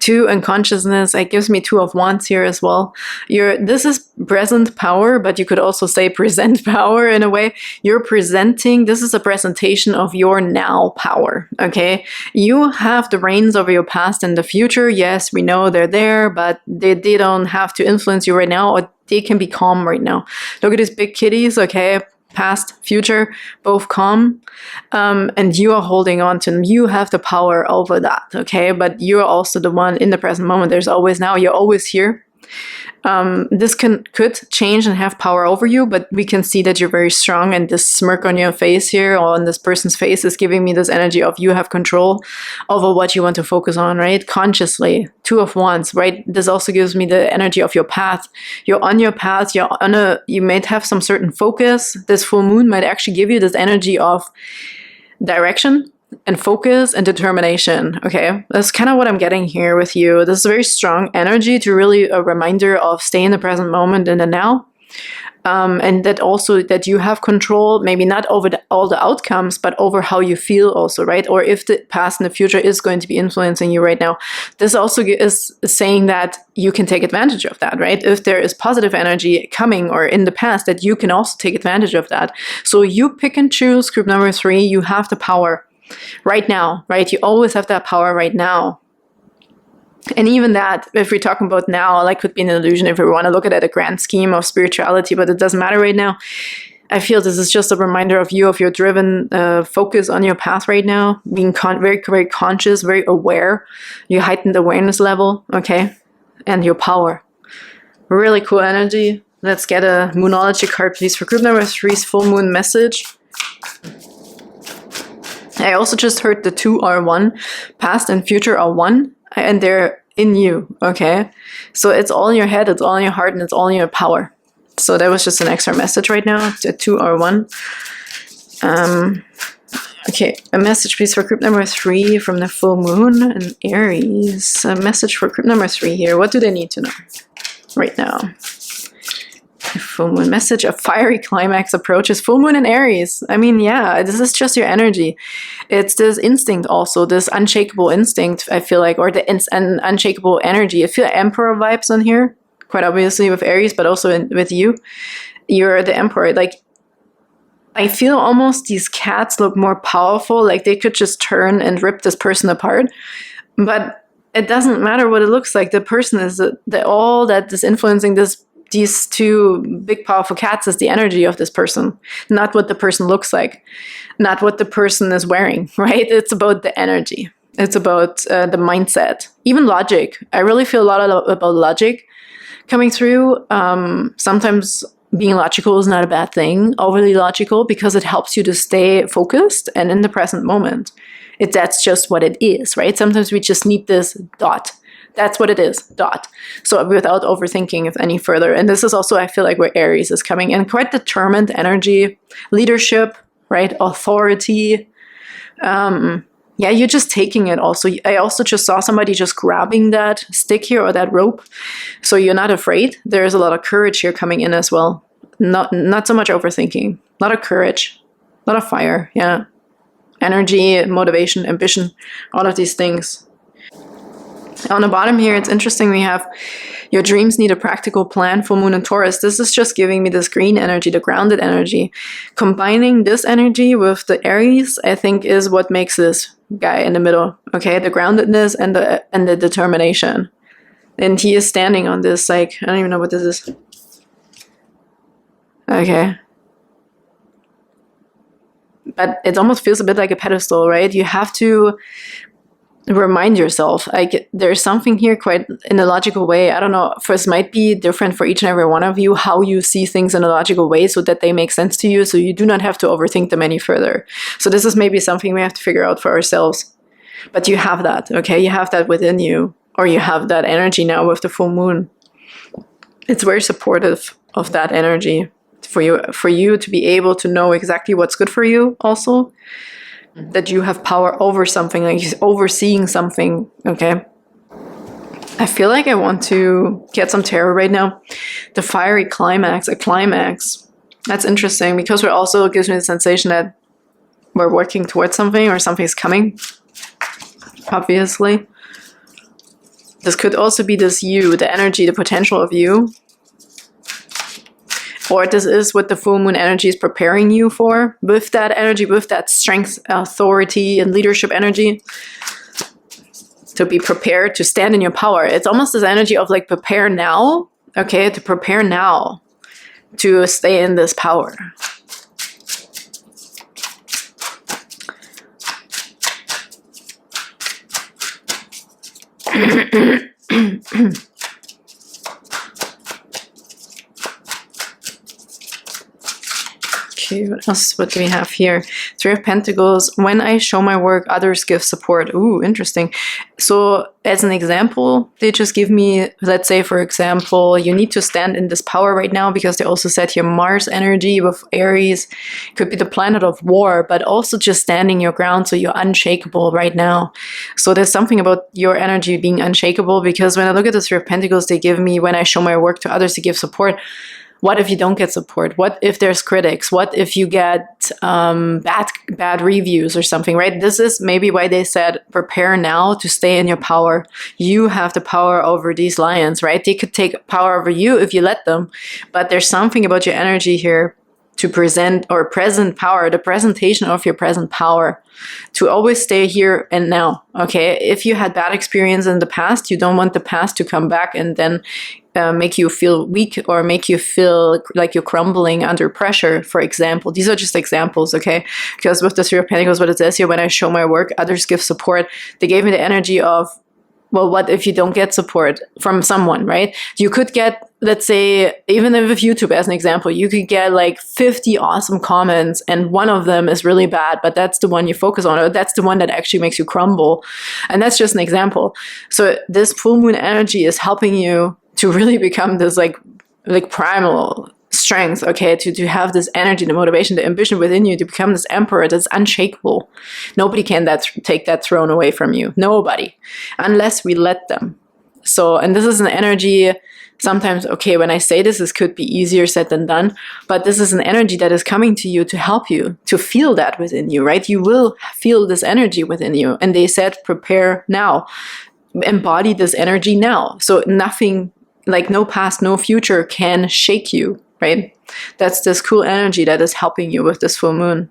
2 and consciousness. It gives me 2 of wands here as well. This is present power, but you could also say present power in a way. You're presenting, this is a presentation of your now power, okay? You have the reins over your past and the future. Yes, we know they're there, but they don't have to influence you right now, or they can be calm right now. Look at these big kitties, okay? Past, future, both calm, and you are holding on to them. You have the power over that, okay? But you're also the one in the present moment. There's always now. You're always here. This could change and have power over you, but we can see that you're very strong, and this smirk on your face here, or on this person's face, is giving me this energy of you have control over what you want to focus on, right? Consciously. 2 of wands, right? This also gives me the energy of your path. You're on your path. You might have some certain focus. This full moon might actually give you this energy of direction and focus and determination. Okay, that's kind of what I'm getting here with you. This is a very strong energy, to really a reminder of stay in the present moment and the now, and that also that you have control, maybe not over all the outcomes, but over how you feel also, right? Or if the past and the future is going to be influencing you right now. This also is saying that you can take advantage of that, right? If there is positive energy coming or in the past, that you can also take advantage of that. So you pick and choose. Group number 3, you have the power right now, right? You always have that power right now. And even that, if we're talking about now, like, could be an illusion if we want to look at it at a grand scheme of spirituality, but it doesn't matter right now. I feel this is just a reminder of you, of your driven focus on your path right now, being very, very conscious, very aware, your heightened awareness level, okay, and your power. Really cool energy. Let's get a Moonology card, please, for group number 3's full moon message. I also just heard the two are one, past and future are one, and they're in you, okay? So it's all in your head, it's all in your heart, and it's all in your power. So that was just an extra message right now. The two are one. Okay, a message please for group number 3 from the full moon in Aries. A message for group number 3 here. What do they need to know right now? Full moon message, a fiery climax approaches. Full moon in Aries. I mean, yeah, this is just your energy. It's this instinct also, this unshakable instinct, I feel like, or the unshakable energy. I feel Emperor vibes on here, quite obviously with Aries, but also with you. You're the Emperor. Like, I feel almost these cats look more powerful, like they could just turn and rip this person apart. But it doesn't matter what it looks like. The person is all that is influencing these two big powerful cats is the energy of this person, not what the person looks like, not what the person is wearing, right? It's about the energy. It's about the mindset, even logic. I really feel a lot about logic coming through. Sometimes being logical is not a bad thing, overly logical, because it helps you to stay focused and in the present moment. That's just what it is, right? Sometimes we just need this dot. That's what it is, dot. So without overthinking it any further. And this is also, I feel like, where Aries is coming in. Quite determined energy, leadership, right? Authority. Yeah, you're just taking it also. I also just saw somebody just grabbing that stick here or that rope. So you're not afraid. There's a lot of courage here coming in as well. Not so much overthinking. A lot of courage. A lot of fire, yeah. Energy, motivation, ambition, all of these things. On the bottom here, it's interesting, we have your dreams need a practical plan, full moon in Taurus. This is just giving me this green energy, the grounded energy. Combining this energy with the Aries, I think, is what makes this guy in the middle, okay? The groundedness and the determination. And he is standing on this, like, I don't even know what this is. Okay. But it almost feels a bit like a pedestal, right? You have to remind yourself, like, there's something here quite in a logical way. I don't know, first might be different for each and every one of you, how you see things in a logical way so that they make sense to you, so you do not have to overthink them any further. So this is maybe something we have to figure out for ourselves. But you have that, okay? You have that within you, or you have that energy now with the full moon. It's very supportive of that energy for you to be able to know exactly what's good for you also. That you have power over something, like overseeing something, okay? I feel like I want to get some tarot right now. The fiery climax, a climax. That's interesting because it also gives me the sensation that we're working towards something or something's coming, obviously. This could also be this you, the energy, the potential of you. Or this is what the full moon energy is preparing you for, with that energy, with that strength, authority, and leadership energy. To be prepared to stand in your power. It's almost this energy of like prepare now, okay? To prepare now to stay in this power. Okay, what else? What do we have here? Three of Pentacles. When I show my work, others give support. Ooh, interesting. So as an example, they just give me, let's say, for example, you need to stand in this power right now, because they also said here Mars energy with Aries could be the planet of war, but also just standing your ground, so you're unshakable right now. So there's something about your energy being unshakable, because when I look at the Three of Pentacles, they give me, when I show my work to others, to give support. What if you don't get support? What if there's critics? What if you get bad reviews or something, right? This is maybe why they said prepare now to stay in your power. You have the power over these lions, right? They could take power over you if you let them. But there's something about your energy here to present, or present power, the presentation of your present power, to always stay here and now. Okay, if you had bad experience in the past, you don't want the past to come back and then make you feel weak or make you feel like you're crumbling under pressure, for example. These are just examples, okay? Because with the Three of Pentacles, what it says here, when I show my work, others give support. They gave me the energy of, well, what if you don't get support from someone, right? You could get, let's say, even with YouTube as an example, you could get like 50 awesome comments and one of them is really bad, but that's the one you focus on, or that's the one that actually makes you crumble. And that's just an example. So this full moon energy is helping you to really become this like primal strength, okay, to have this energy, the motivation, the ambition within you to become this emperor that's unshakable. Nobody can take that throne away from you. Nobody, unless we let them. So, and this is an energy, sometimes, okay, when I say this, this could be easier said than done, but this is an energy that is coming to you to help you to feel that within you, right? You will feel this energy within you. And they said, prepare now, embody this energy now. So nothing, like no past, no future can shake you, right? That's this cool energy that is helping you with this full moon.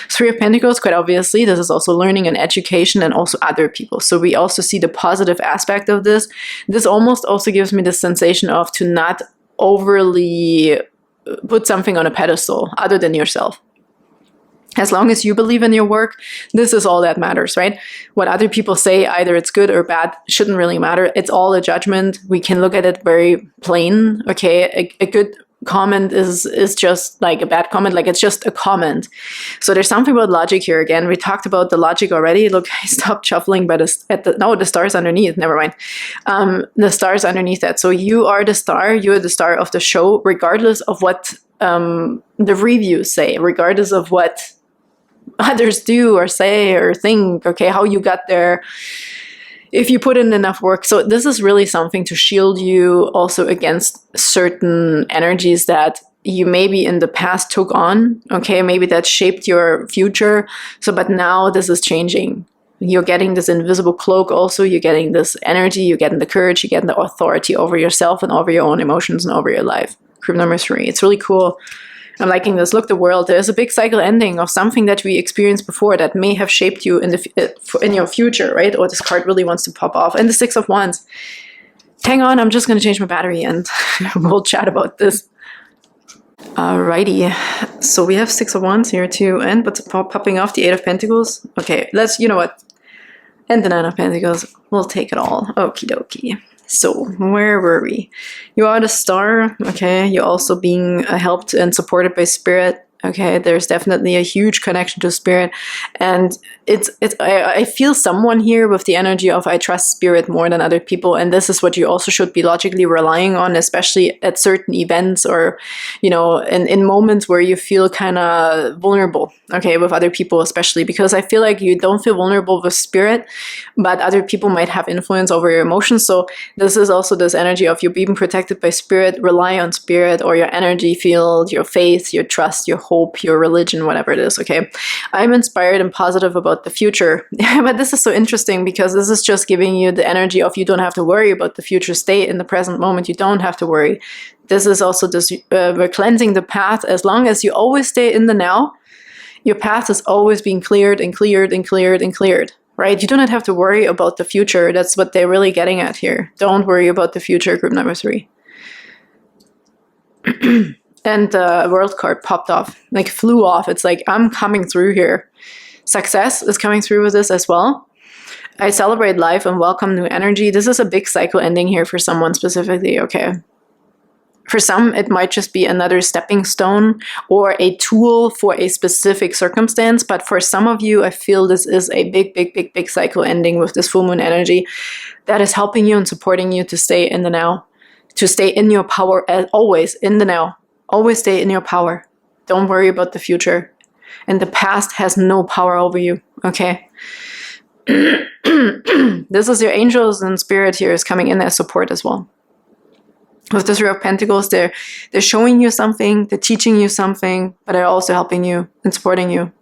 Three of Pentacles, quite obviously, this is also learning and education and also other people. So we also see the positive aspect of this. This almost also gives me the sensation of to not overly put something on a pedestal other than yourself. As long as you believe in your work, this is all that matters, right? What other people say, either it's good or bad, shouldn't really matter. It's all a judgment. We can look at it very plain, okay? A good comment is just like a bad comment, like it's just a comment. So there's something about logic here again. We talked about the logic already. Look, I stopped shuffling, but the stars underneath, never mind. The stars underneath that. So you are the star, you're the star of the show, regardless of what the reviews say, regardless of what others do or say or think, okay, how you got there, if you put in enough work. So this is really something to shield you also against certain energies that you maybe in the past took on, okay, maybe that shaped your future. So, but now this is changing. You're getting this invisible cloak also, you're getting this energy, you're getting the courage, you're getting the authority over yourself and over your own emotions and over your life. Group number 3, it's really cool. I'm liking this. Look, the world. There's a big cycle ending of something that we experienced before that may have shaped you in your future, right? Or this card really wants to pop off. And the Six of Wands. Hang on, I'm just going to change my battery and we'll chat about this. Alrighty. So we have Six of Wands here too. And what's popping off? The Eight of Pentacles. Okay, let's, you know what? And the Nine of Pentacles. We'll take it all. Okie dokie. So, where were we? You are the star, okay? You're also being helped and supported by spirit, okay? There's definitely a huge connection to spirit. And I feel someone here with the energy of I trust spirit more than other people. And this is what you also should be logically relying on, especially at certain events or, you know, in moments where you feel kind of vulnerable, okay, with other people especially. Because I feel like you don't feel vulnerable with spirit, but other people might have influence over your emotions. So this is also this energy of you being protected by spirit. Rely on spirit or your energy field, your faith, your trust, your hope, your religion, whatever it is, okay? I'm inspired and positive about the future. But this is so interesting because this is just giving you the energy of you don't have to worry about the future. Stay in the present moment. You don't have to worry. This is also this, we're cleansing the path. As long as you always stay in the now, your path is always being cleared and cleared and cleared and cleared, right? You do not have to worry about the future. That's what they're really getting at here. Don't worry about the future, group number 3. And the World card popped off, like flew off. It's like, I'm coming through here. Success is coming through with this as well. I celebrate life and welcome new energy. This is a big cycle ending here for someone specifically, okay? For some, it might just be another stepping stone or a tool for a specific circumstance. But for some of you, I feel this is a big, big, big, big cycle ending with this full moon energy that is helping you and supporting you to stay in the now, to stay in your power, as always in the now. Always stay in your power. Don't worry about the future. And the past has no power over you, okay? This is your angels and spirit here is coming in as support as well. With the Three of Pentacles, they're showing you something, they're teaching you something, but they're also helping you and supporting you.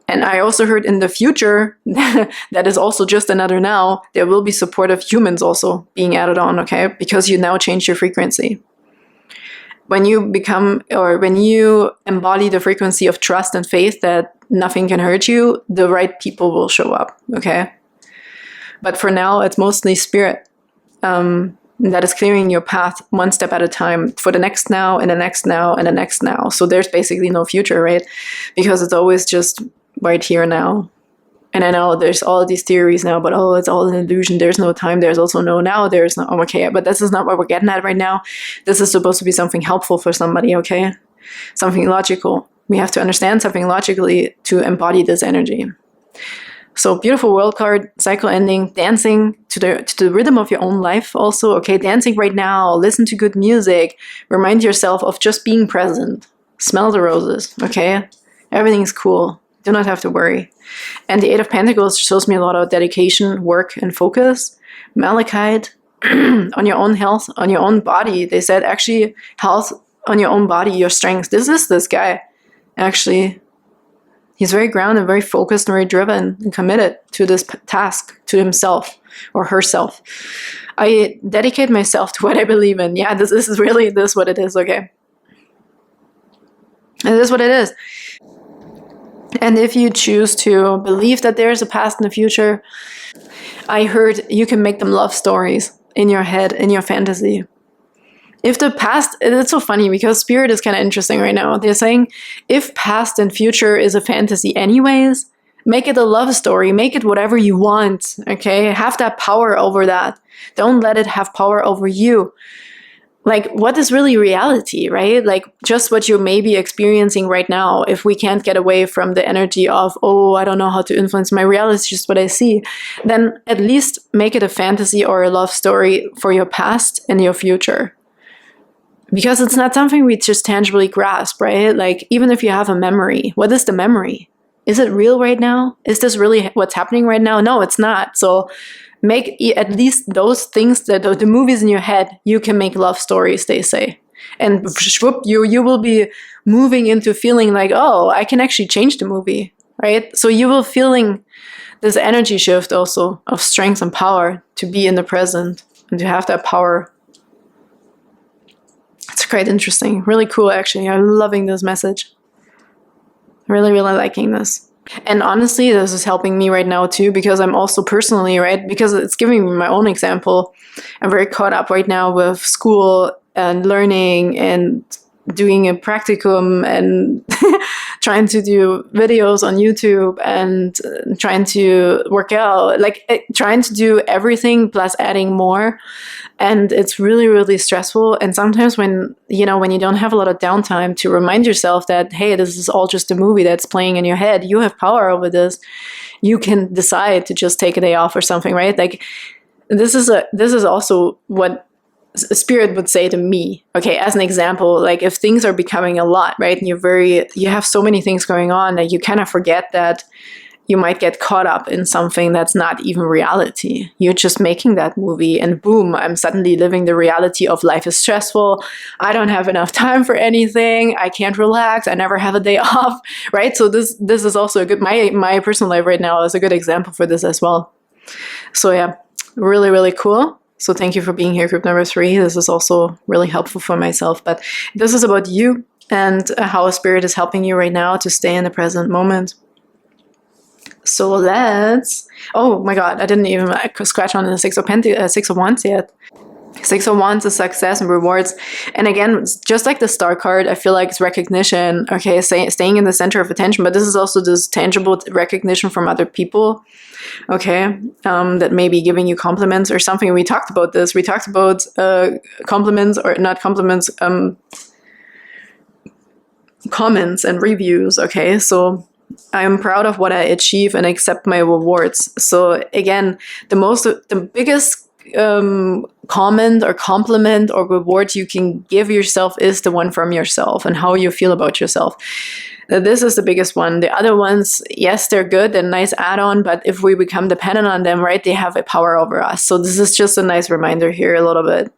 And I also heard in the future, that is also just another now, there will be supportive humans also being added on, okay? Because you now change your frequency. when you become, or when you embody the frequency of trust and faith that nothing can hurt you, the right people will show up, okay? But for now, it's mostly spirit that is clearing your path one step at a time for the next now and the next now and the next now. So there's basically no future, right? Because it's always just right here now. And I know there's all these theories now, but oh, it's all an illusion. There's no time. There's also no now. There's no, okay, but this is not what we're getting at right now. This is supposed to be something helpful for somebody, okay? Something logical. We have to understand something logically to embody this energy. So beautiful world card, cycle ending, dancing to the rhythm of your own life also, okay? Dancing right now, listen to good music, remind yourself of just being present. Smell the roses, okay? Everything's cool. Do not have to worry. And the Eight of Pentacles shows me a lot of dedication, work, and focus. Malachite, on your own health, on your own body. They said actually health on your own body, your strength. This is this guy, actually. He's very grounded, very focused, and very driven and committed to this task, to himself or herself. I dedicate myself to what I believe in. Yeah, this is really this what it is, okay? It is what it is. And if you choose to believe that there is a past and a future, I heard you can make them love stories in your head, in your fantasy. If the past, it's so funny because spirit is kind of interesting right now. They're saying if past and future is a fantasy anyways, make it a love story, make it whatever you want, okay? Have that power over that. Don't let it have power over you. Like, what is really reality, right? Like, just what you may be experiencing right now, if we can't get away from the energy of, oh, I don't know how to influence my reality, it's just what I see, then at least make it a fantasy or a love story for your past and your future. Because it's not something we just tangibly grasp, right? Like, even if you have a memory, what is the memory? Is it real right now? Is this really what's happening right now? No, it's not. So make at least those things, that the movies in your head, you can make love stories, they say. And whoop, you will be moving into feeling like, oh, I can actually change the movie, right? So you will feeling this energy shift also of strength and power to be in the present and to have that power. It's quite interesting. Really cool, actually. I'm loving this message. Really, really liking this. And honestly, this is helping me right now too, because I'm also personally, right, because it's giving me my own example. I'm very caught up right now with school and learning and doing a practicum and trying to do videos on YouTube and trying to work out, like trying to do everything plus adding more. And it's really, really stressful. And sometimes when you don't have a lot of downtime to remind yourself that, hey, this is all just a movie that's playing in your head, you have power over this. You can decide to just take a day off or something, right? Like this is also what spirit would say to me, okay, as an example, like if things are becoming a lot, right, and you have so many things going on that you kind of forget that you might get caught up in something that's not even reality. You're just making that movie and boom, I'm suddenly living the reality of life is stressful. I don't have enough time for anything. I can't relax. I never have a day off, right? So this is also a good, my personal life right now is a good example for this as well. So yeah, really, really cool. So thank you for being here, group number 3. This is also really helpful for myself. But this is about you and how a spirit is helping you right now to stay in the present moment. So let's... Oh my god, I didn't even scratch on the Six of Wands yet. Six of Wands is success and rewards. And again, just like the Star card, I feel like it's recognition, okay, staying in the center of attention, but this is also this tangible recognition from other people, okay, that may be giving you compliments or something. We talked about this. We talked about compliments, or not compliments, comments and reviews, okay? So I'm proud of what I achieve and accept my rewards. So again, the biggest comment or compliment or reward you can give yourself is the one from yourself and how you feel about yourself. This is the biggest one. The other ones, yes, they're good, they're nice add-on, but if we become dependent on them, right, they have a power over us. So this is just a nice reminder here a little bit.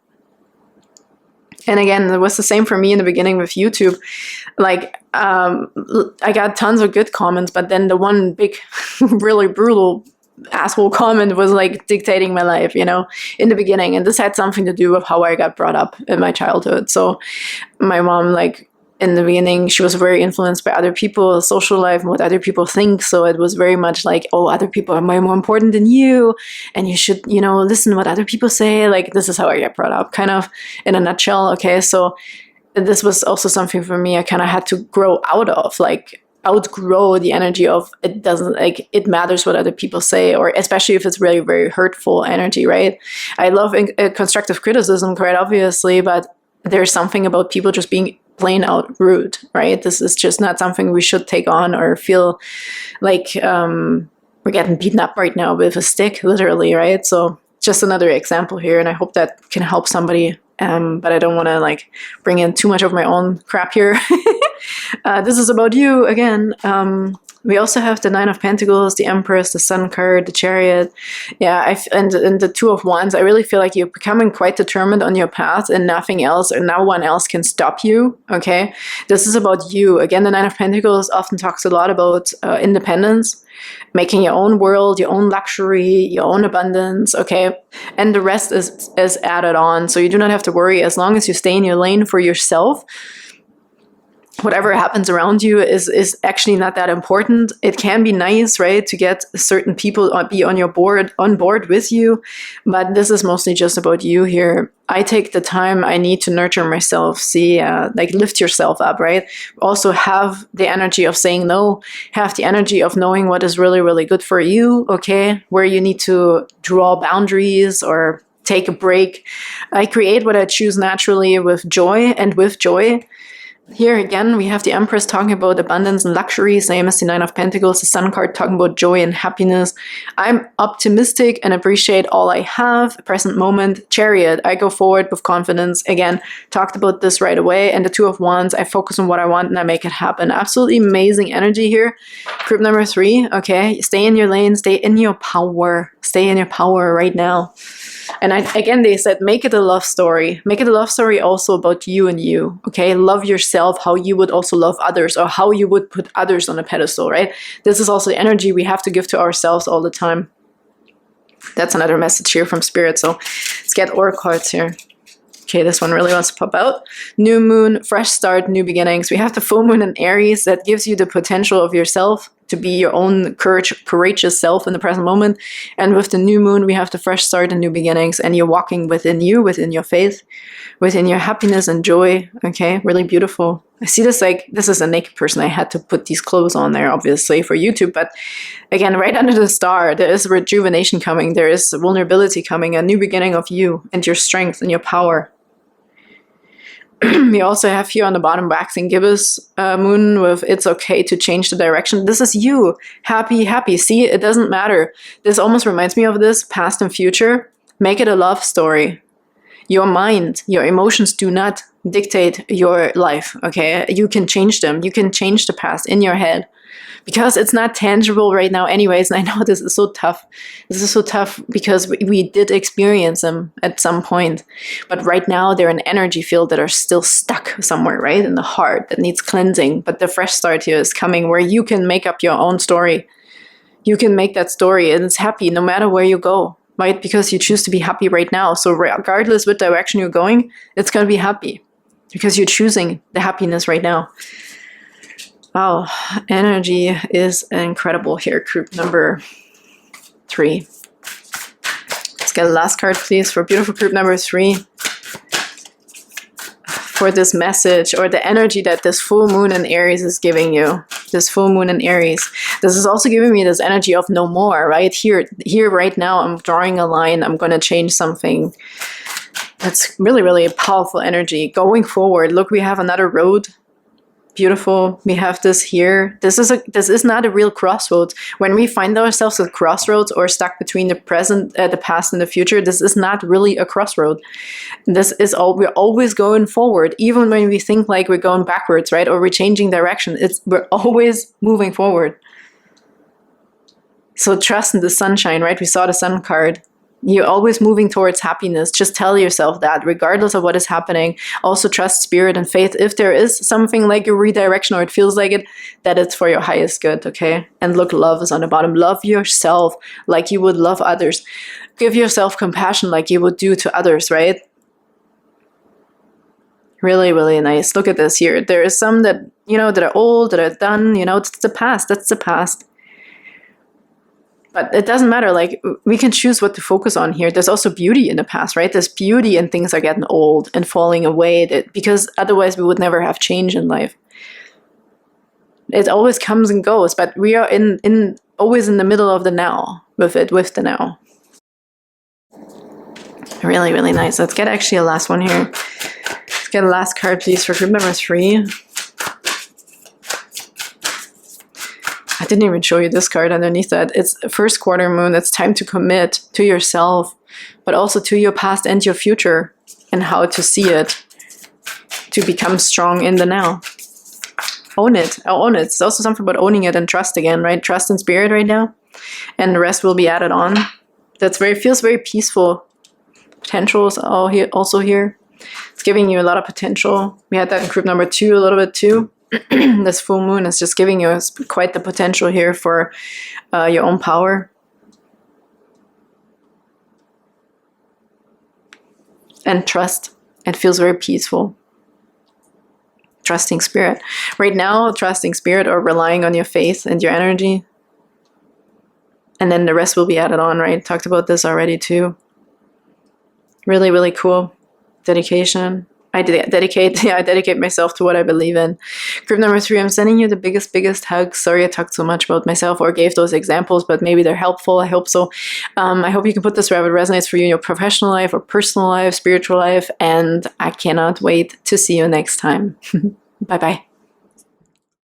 And again, it was the same for me in the beginning with YouTube. Like, I got tons of good comments, but then the one big, really brutal asshole comment was like dictating my life, you know, in the beginning. And this had something to do with how I got brought up in my childhood. So my mom, like, in the beginning, she was very influenced by other people, social life, and what other people think. So it was very much like, oh, other people are way more important than you, and you should, you know, listen to what other people say. Like, this is how I get brought up, kind of in a nutshell. Okay, so this was also something for me I kind of had to grow out of, like outgrow the energy of it doesn't, like, it matters what other people say, or especially if it's really very hurtful energy, right? I love constructive criticism, quite obviously, but there's something about people just being plain out rude, right? This is just not something we should take on or feel like we're getting beaten up right now with a stick, literally, right? So just another example here, and I hope that can help somebody. But I don't want to like bring in too much of my own crap here. This is about you again. We also have the Nine of Pentacles, the Empress, the Sun card, the Chariot. Yeah, and the Two of Wands. I really feel like you're becoming quite determined on your path, and nothing else or no one else can stop you, okay? This is about you. Again, the Nine of Pentacles often talks a lot about independence, making your own world, your own luxury, your own abundance, okay? And the rest is added on, so you do not have to worry. As long as you stay in your lane for yourself, whatever happens around you is actually not that important. It can be nice, right, to get certain people be on board with you, but this is mostly just about you here. I take the time I need to nurture myself. See, like, lift yourself up, right? Also have the energy of saying no, have the energy of knowing what is really, really good for you, okay? Where you need to draw boundaries or take a break. I create what I choose naturally with joy and with joy. Here again, we have the Empress talking about abundance and luxury, same as the Nine of Pentacles, the Sun card talking about joy and happiness. I'm optimistic and appreciate all I have, present moment. Chariot, I go forward with confidence. Again, talked about this right away. And the Two of Wands, I focus on what I want and I make it happen. Absolutely amazing energy here. Group number 3, okay? Stay in your lane, stay in your power. Stay in your power right now. And again, they said, make it a love story. Make it a love story also about you and you, okay? Love yourself, how you would also love others, or how you would put others on a pedestal, right? This is also the energy we have to give to ourselves all the time. That's another message here from Spirit. So let's get oracle cards here. Okay, this one really wants to pop out. New moon, fresh start, new beginnings. We have the full moon in Aries that gives you the potential of yourself to be your own courageous self in the present moment. And with the new moon, we have the fresh start and new beginnings. And you're walking within you, within your faith, within your happiness and joy. Okay, really beautiful. I see this like, this is a naked person. I had to put these clothes on there, obviously, for YouTube. But again, right under the star, there is rejuvenation coming. There is vulnerability coming, a new beginning of you and your strength and your power. We also have here on the bottom waxing gibbous moon with it's okay to change the direction. This is you. Happy, happy. See, it doesn't matter. This almost reminds me of this, past and future. Make it a love story. Your mind, your emotions do not dictate your life, okay? You can change them. You can change the past in your head. Because it's not tangible right now anyways, and I know this is so tough. This is so tough because we did experience them at some point. But right now, they're an energy field that are still stuck somewhere, right? In the heart that needs cleansing. But the fresh start here is coming where you can make up your own story. You can make that story and it's happy no matter where you go, right? Because you choose to be happy right now. So regardless what direction you're going, it's going to be happy because you're choosing the happiness right now. Wow, energy is incredible here. Group number 3. Let's get a last card, please, for beautiful group number 3. For this message or the energy that this full moon in Aries is giving you. This full moon in Aries. This is also giving me this energy of no more, right? Here, right now, I'm drawing a line. I'm going to change something. That's really, really a powerful energy. Going forward, look, we have another road. Beautiful. We have this here. This is not a real crossroads. When we find ourselves at crossroads or stuck between the present, the past, and the future, this is not really a crossroad. This is all. We're always going forward, even when we think like we're going backwards, right? Or we're changing direction. We're always moving forward. So trust in the sunshine, right? We saw the sun card. You're always moving towards happiness. Just tell yourself that, regardless of what is happening. Also trust spirit and faith. If there is something like a redirection or it feels like it, that it's for your highest good, okay? And look, love is on the bottom. Love yourself like you would love others. Give yourself compassion like you would do to others, right? Really, really nice. Look at this here. There is some that, that are old, that are done, it's the past. That's the past. But it doesn't matter. Like, we can choose what to focus on here. There's also beauty in the past, right? There's beauty in things are getting old and falling away, because otherwise we would never have change in life. It always comes and goes, but we are always in the middle of the now with the now. Really, really nice. Let's get actually a last one here. Let's get a last card, please, for group number 3. I didn't even show you this card underneath that. It's first quarter moon. It's time to commit to yourself, but also to your past and your future, and how to see it, to become strong in the now. Own it. Own it. It's also something about owning it and trust again, right? Trust in spirit right now, and the rest will be added on. Feels very peaceful. Potential is also here. It's giving you a lot of potential. We had that in group number 2 a little bit too. This full moon is just giving you quite the potential here for your own power. And trust. It feels very peaceful. Trusting spirit. Right now, trusting spirit or relying on your faith and your energy. And then the rest will be added on, right? Talked about this already too. Really, really cool. Dedication. I dedicate myself to what I believe in. Group number 3, I'm sending you the biggest hugs. Sorry I talked so much about myself or gave those examples, but maybe they're helpful. I hope so. I hope you can put this wherever it resonates for you in your professional life or personal life, spiritual life, and I cannot wait to see you next time. Bye-bye.